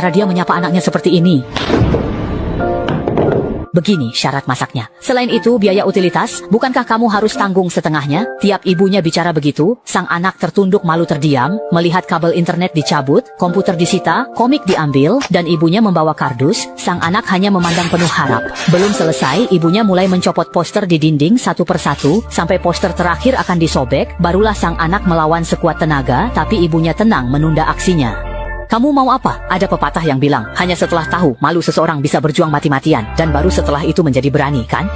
cara dia menyapa anaknya seperti ini. Begini syarat masaknya. Selain itu biaya utilitas, bukankah kamu harus tanggung setengahnya? Tiap ibunya bicara begitu, sang anak tertunduk malu terdiam, melihat kabel internet dicabut, komputer disita, komik diambil, dan ibunya membawa kardus. Sang anak hanya memandang penuh harap. Belum selesai, ibunya mulai mencopot poster di dinding satu persatu, sampai poster terakhir akan disobek, barulah sang anak melawan sekuat tenaga, tapi ibunya tenang menunda aksinya. Kamu mau apa? Ada pepatah yang bilang, hanya setelah tahu malu seseorang bisa berjuang mati-matian, dan baru setelah itu menjadi berani, kan?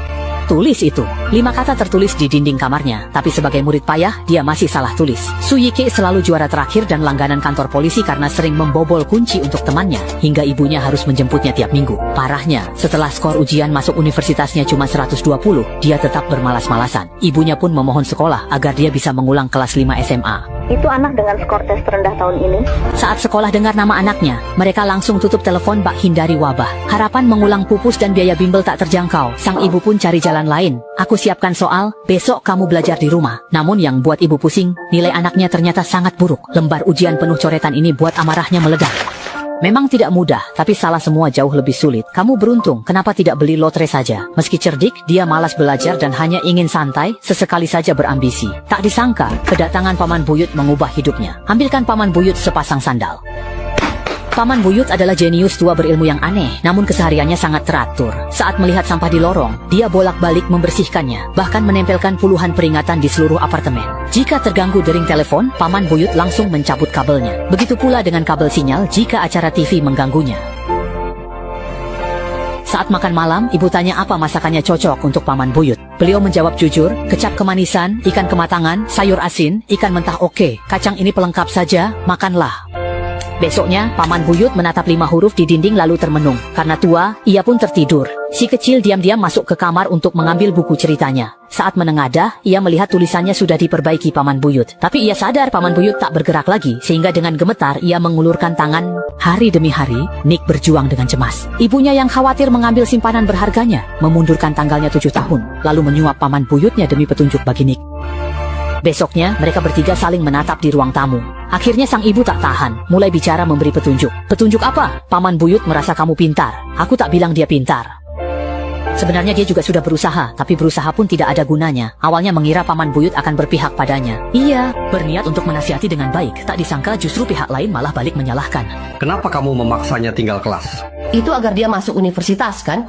Tulis itu. 5 kata tertulis di dinding kamarnya, tapi sebagai murid payah, dia masih salah tulis. Su Yike selalu juara terakhir dan langganan kantor polisi karena sering membobol kunci untuk temannya, hingga ibunya harus menjemputnya tiap minggu. Parahnya, setelah skor ujian masuk universitasnya cuma 120, dia tetap bermalas-malasan. Ibunya pun memohon sekolah agar dia bisa mengulang kelas 5 SMA. Itu anak dengan skor tes terendah tahun ini. Saat sekolah dengar nama anaknya, mereka langsung tutup telepon bak hindari wabah. Harapan mengulang pupus dan biaya bimbel tak terjangkau. Sang ibu pun cari jalan lain. Aku siapkan soal, besok kamu belajar di rumah. Namun yang buat ibu pusing, nilai anaknya ternyata sangat buruk. Lembar ujian penuh coretan ini buat amarahnya meledak. Memang tidak mudah, tapi salah semua jauh lebih sulit. Kamu beruntung, kenapa tidak beli lotre saja? Meski cerdik, dia malas belajar dan hanya ingin santai, sesekali saja berambisi. Tak disangka, kedatangan Paman Buyut mengubah hidupnya. Ambilkan Paman Buyut sepasang sandal. Paman Buyut adalah jenius tua berilmu yang aneh, namun kesehariannya sangat teratur. Saat melihat sampah di lorong, dia bolak-balik membersihkannya, bahkan menempelkan puluhan peringatan di seluruh apartemen. Jika terganggu dering telepon, Paman Buyut langsung mencabut kabelnya. Begitu pula dengan kabel sinyal jika acara TV mengganggunya. Saat makan malam, ibu tanya apa masakannya cocok untuk Paman Buyut. Beliau menjawab jujur, kecap kemanisan, ikan kematangan, sayur asin, ikan mentah oke, kacang ini pelengkap saja, makanlah. Besoknya, Paman Buyut menatap 5 huruf di dinding lalu termenung. Karena tua, ia pun tertidur. Si kecil diam-diam masuk ke kamar untuk mengambil buku ceritanya. Saat menengadah, ia melihat tulisannya sudah diperbaiki Paman Buyut. Tapi ia sadar Paman Buyut tak bergerak lagi, sehingga dengan gemetar ia mengulurkan tangan. Hari demi hari, Nick berjuang dengan cemas. Ibunya yang khawatir mengambil simpanan berharganya, memundurkan tanggalnya 7 tahun, lalu menyuap Paman Buyutnya demi petunjuk bagi Nick. Besoknya, mereka bertiga saling menatap di ruang tamu. Akhirnya sang ibu tak tahan, mulai bicara memberi petunjuk. Petunjuk apa? Paman Buyut merasa kamu pintar. Aku tak bilang dia pintar. Sebenarnya dia juga sudah berusaha, tapi berusaha pun tidak ada gunanya. Awalnya mengira Paman Buyut akan berpihak padanya. Iya, berniat untuk menasihati dengan baik. Tak disangka justru pihak lain malah balik menyalahkan. Kenapa kamu memaksanya tinggal kelas? Itu agar dia masuk universitas, kan?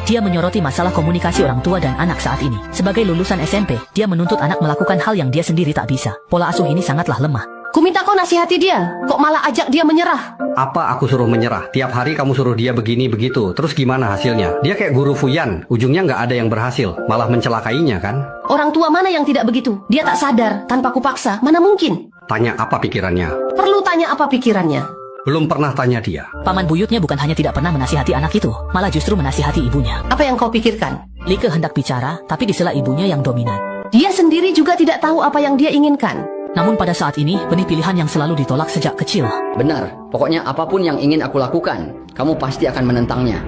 Dia menyoroti masalah komunikasi orang tua dan anak saat ini. Sebagai lulusan SMP, dia menuntut anak melakukan hal yang dia sendiri tak bisa. Pola asuh ini sangatlah lemah. Ku minta kau nasihati dia, kok malah ajak dia menyerah? Apa aku suruh menyerah? Tiap hari kamu suruh dia begini begitu. Terus gimana hasilnya? Dia kayak guru Fuyan, ujungnya nggak ada yang berhasil, malah mencelakainya kan? Orang tua mana yang tidak begitu? Dia tak sadar, tanpa kupaksa, mana mungkin? Tanya apa pikirannya? Perlu tanya apa pikirannya? Belum pernah tanya dia. Paman Buyutnya bukan hanya tidak pernah menasihati anak itu, malah justru menasihati ibunya. Apa yang kau pikirkan? Like hendak bicara, tapi disela ibunya yang dominan. Dia sendiri juga tidak tahu apa yang dia inginkan. Namun pada saat ini, benih pilihan yang selalu ditolak sejak kecil. Benar, pokoknya apapun yang ingin aku lakukan, kamu pasti akan menentangnya.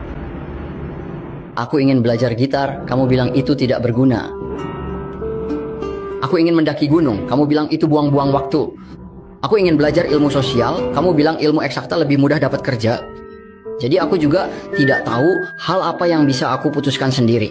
Aku ingin belajar gitar, kamu bilang itu tidak berguna. Aku ingin mendaki gunung, kamu bilang itu buang-buang waktu. Aku ingin belajar ilmu sosial, kamu bilang ilmu eksakta lebih mudah dapat kerja. Jadi aku juga tidak tahu hal apa yang bisa aku putuskan sendiri.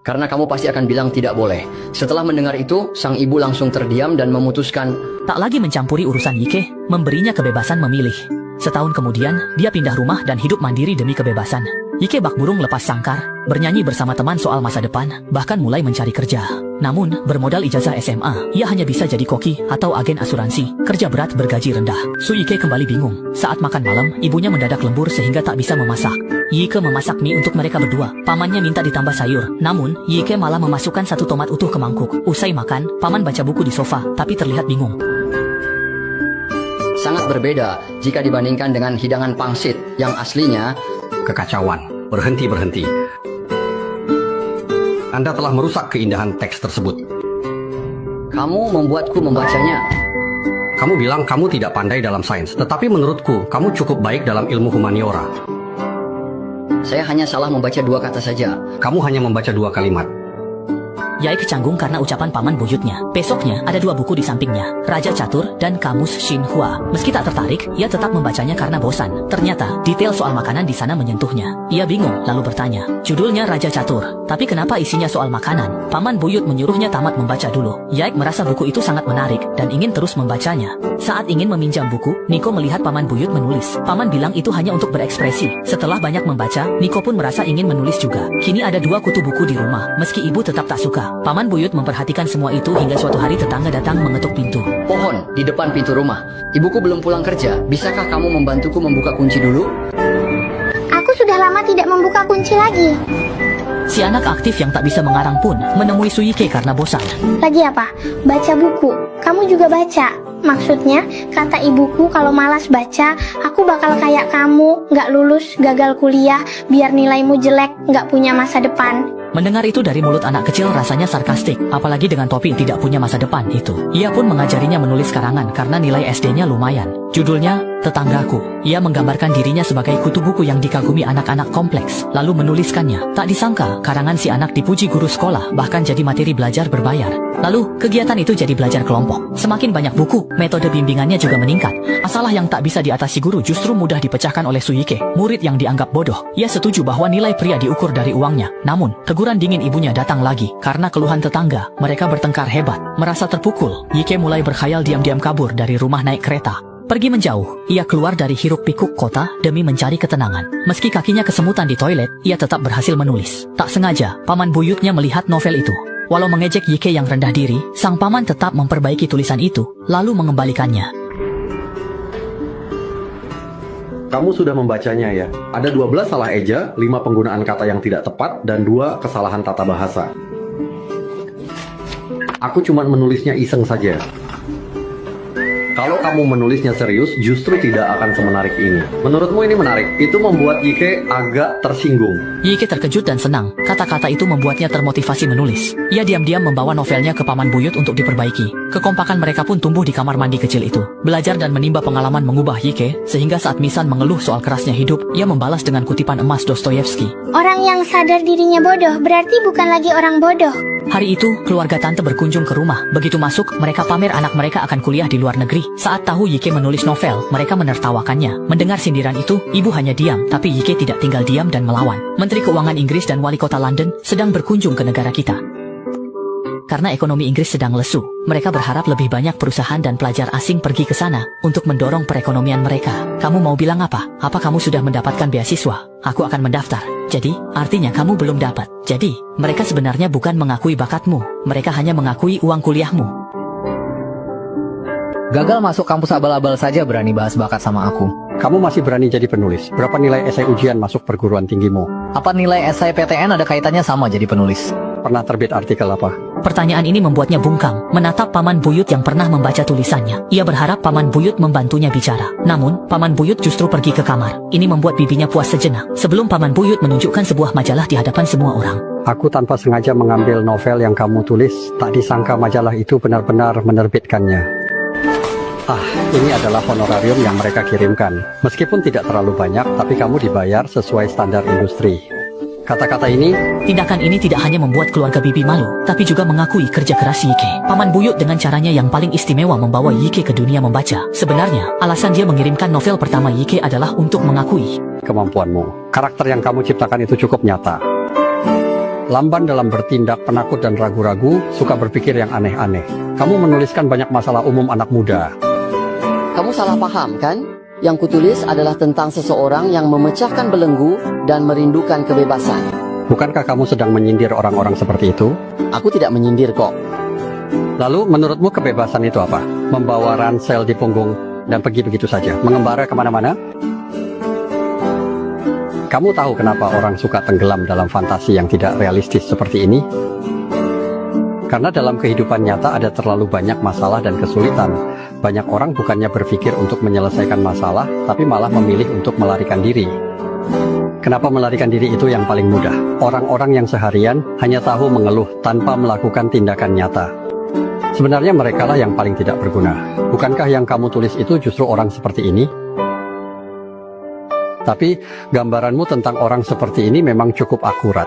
Karena kamu pasti akan bilang tidak boleh. Setelah mendengar itu, sang ibu langsung terdiam dan memutuskan tak lagi mencampuri urusan Yike, memberinya kebebasan memilih. Setahun kemudian, dia pindah rumah dan hidup mandiri demi kebebasan. Yike bak burung lepas sangkar, bernyanyi bersama teman soal masa depan, bahkan mulai mencari kerja. Namun, bermodal ijazah SMA, ia hanya bisa jadi koki atau agen asuransi, kerja berat bergaji rendah. Su Yike kembali bingung. Saat makan malam, ibunya mendadak lembur sehingga tak bisa memasak. Yike memasak mie untuk mereka berdua. Pamannya minta ditambah sayur. Namun, Yike malah memasukkan 1 tomat utuh ke mangkuk. Usai makan, paman baca buku di sofa, tapi terlihat bingung. sangat berbeda jika dibandingkan dengan hidangan pangsit yang aslinya kekacauan. Berhenti. Anda telah merusak keindahan teks tersebut. Kamu membuatku membacanya. Kamu bilang kamu tidak pandai dalam sains, tetapi menurutku kamu cukup baik dalam ilmu humaniora. Saya hanya salah membaca 2 kata saja. Kamu hanya membaca 2 kalimat. Yaik canggung karena ucapan paman buyutnya. Besoknya, ada 2 buku di sampingnya, Raja Catur dan Kamus Xinhua. Meski tak tertarik, ia tetap membacanya karena bosan. Ternyata, detail soal makanan di sana menyentuhnya. Ia bingung, lalu bertanya. Judulnya Raja Catur, tapi kenapa isinya soal makanan? Paman buyut menyuruhnya tamat membaca dulu. Yaik merasa buku itu sangat menarik dan ingin terus membacanya. Saat ingin meminjam buku, Niko melihat paman buyut menulis. Paman bilang itu hanya untuk berekspresi. Setelah banyak membaca, Niko pun merasa ingin menulis juga. Kini ada 2 kutu buku di rumah, meski ibu tetap tak suka. Paman buyut memperhatikan semua itu hingga suatu hari tetangga datang mengetuk pintu. Pohon di depan pintu rumah. Ibuku belum pulang kerja. Bisakah kamu membantuku membuka kunci dulu? Aku sudah lama tidak membuka kunci lagi. Si anak aktif yang tak bisa mengarang pun menemui Suyike karena bosan. Lagi apa? Baca buku. Kamu juga baca. Maksudnya, kata ibuku kalau malas baca, aku bakal kayak kamu, nggak lulus, gagal kuliah, biar nilaimu jelek, nggak punya masa depan. Mendengar itu dari mulut anak kecil rasanya sarkastik, apalagi dengan topi tidak punya masa depan itu. Ia pun mengajarinya menulis karangan karena nilai SD-nya lumayan. Judulnya, Tetanggaku. Ia menggambarkan dirinya sebagai kutu buku yang dikagumi anak-anak kompleks, lalu menuliskannya. Tak disangka, karangan si anak dipuji guru sekolah, bahkan jadi materi belajar berbayar. Lalu, kegiatan itu jadi belajar kelompok. Semakin banyak buku, metode bimbingannya juga meningkat. Masalah yang tak bisa diatasi guru justru mudah dipecahkan oleh Suyike, murid yang dianggap bodoh. Ia setuju bahwa nilai pria diukur dari uangnya. Namun, teguran dingin ibunya datang lagi. Karena keluhan tetangga, mereka bertengkar hebat. Merasa terpukul, Yike mulai berkhayal diam-diam kabur dari rumah naik kereta. Pergi menjauh, ia keluar dari hiruk-pikuk kota demi mencari ketenangan. Meski kakinya kesemutan di toilet, ia tetap berhasil menulis. Tak sengaja, paman buyutnya melihat novel itu. Walau mengejek Yike yang rendah diri, sang paman tetap memperbaiki tulisan itu, lalu mengembalikannya. Kamu sudah membacanya ya? Ada 12 salah eja, 5 penggunaan kata yang tidak tepat, dan 2 kesalahan tata bahasa. Aku cuma menulisnya iseng saja. Kalau kamu menulisnya serius, justru tidak akan semenarik ini. Menurutmu ini menarik? Itu membuat Yike agak tersinggung. Yike terkejut dan senang. Kata-kata itu membuatnya termotivasi menulis. Ia diam-diam membawa novelnya ke paman buyut untuk diperbaiki. Kekompakan mereka pun tumbuh di kamar mandi kecil itu. Belajar dan menimba pengalaman mengubah Yike, sehingga saat Misan mengeluh soal kerasnya hidup, ia membalas dengan kutipan emas Dostoyevsky. Orang yang sadar dirinya bodoh berarti bukan lagi orang bodoh. Hari itu, keluarga tante berkunjung ke rumah. Begitu masuk, mereka pamer anak mereka akan kuliah di luar negeri. Saat tahu Yike menulis novel, mereka menertawakannya. Mendengar sindiran itu, ibu hanya diam, tapi Yike tidak tinggal diam dan melawan. Menteri Keuangan Inggris dan Wali Kota London sedang berkunjung ke negara kita. Karena ekonomi Inggris sedang lesu, mereka berharap lebih banyak perusahaan dan pelajar asing pergi ke sana untuk mendorong perekonomian mereka. Kamu mau bilang apa? Apa kamu sudah mendapatkan beasiswa? Aku akan mendaftar. Jadi, artinya kamu belum dapat. Jadi, mereka sebenarnya bukan mengakui bakatmu, mereka hanya mengakui uang kuliahmu. Gagal masuk kampus abal-abal saja berani bahas bakat sama aku. Kamu masih berani jadi penulis? Berapa nilai esai ujian masuk perguruan tinggimu? Apa nilai esai PTN ada kaitannya sama jadi penulis? Pernah terbit artikel apa? Pertanyaan ini membuatnya bungkam, menatap paman buyut yang pernah membaca tulisannya. Ia berharap paman buyut membantunya bicara. Namun, paman buyut justru pergi ke kamar. Ini membuat bibinya puas sejenak. Sebelum paman buyut menunjukkan sebuah majalah di hadapan semua orang. Aku tanpa sengaja mengambil novel yang kamu tulis. Tak disangka majalah itu benar-benar menerbitkannya. Ini adalah honorarium yang mereka kirimkan. Meskipun tidak terlalu banyak, tapi kamu dibayar sesuai standar industri. Kata-kata ini, tindakan ini tidak hanya membuat keluarga bibi malu, tapi juga mengakui kerja keras Yike. Paman buyut dengan caranya yang paling istimewa membawa Yike ke dunia membaca. Sebenarnya, alasan dia mengirimkan novel pertama Yike adalah untuk mengakui kemampuanmu. Karakter yang kamu ciptakan itu cukup nyata. Lamban dalam bertindak, penakut dan ragu-ragu, suka berpikir yang aneh-aneh. Kamu menuliskan banyak masalah umum anak muda. Kamu salah paham kan? Yang kutulis adalah tentang seseorang yang memecahkan belenggu dan merindukan kebebasan. Bukankah kamu sedang menyindir orang-orang seperti itu? Aku tidak menyindir kok. Lalu menurutmu kebebasan itu apa? Membawa ransel di punggung dan pergi begitu saja, mengembara kemana-mana? Kamu tahu kenapa orang suka tenggelam dalam fantasi yang tidak realistis seperti ini? Karena dalam kehidupan nyata ada terlalu banyak masalah dan kesulitan. Banyak orang bukannya berpikir untuk menyelesaikan masalah, tapi malah memilih untuk melarikan diri. Kenapa melarikan diri itu yang paling mudah? Orang-orang yang seharian hanya tahu mengeluh tanpa melakukan tindakan nyata. Sebenarnya merekalah yang paling tidak berguna. Bukankah yang kamu tulis itu justru orang seperti ini? Tapi gambaranmu tentang orang seperti ini memang cukup akurat.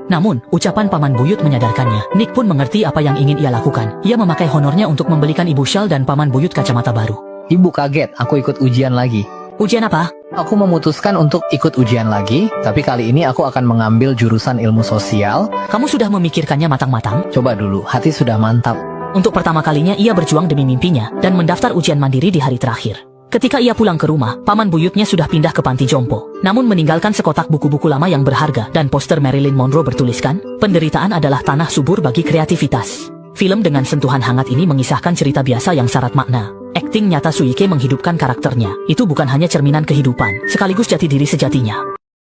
Namun, ucapan paman buyut menyadarkannya. Nick pun mengerti apa yang ingin ia lakukan. Ia memakai honornya untuk membelikan ibu Shell dan paman buyut kacamata baru. Ibu kaget, aku ikut ujian lagi. Ujian apa? Aku memutuskan untuk ikut ujian lagi, tapi kali ini aku akan mengambil jurusan ilmu sosial. Kamu sudah memikirkannya matang-matang? Coba dulu, hati sudah mantap. Untuk pertama kalinya ia berjuang demi mimpinya dan mendaftar ujian mandiri di hari terakhir. Ketika ia pulang ke rumah, paman buyutnya sudah pindah ke panti jompo. Namun meninggalkan sekotak buku-buku lama yang berharga dan poster Marilyn Monroe bertuliskan, penderitaan adalah tanah subur bagi kreativitas. Film dengan sentuhan hangat ini mengisahkan cerita biasa yang syarat makna. Akting nyata Suike menghidupkan karakternya. Itu bukan hanya cerminan kehidupan, sekaligus jati diri sejatinya.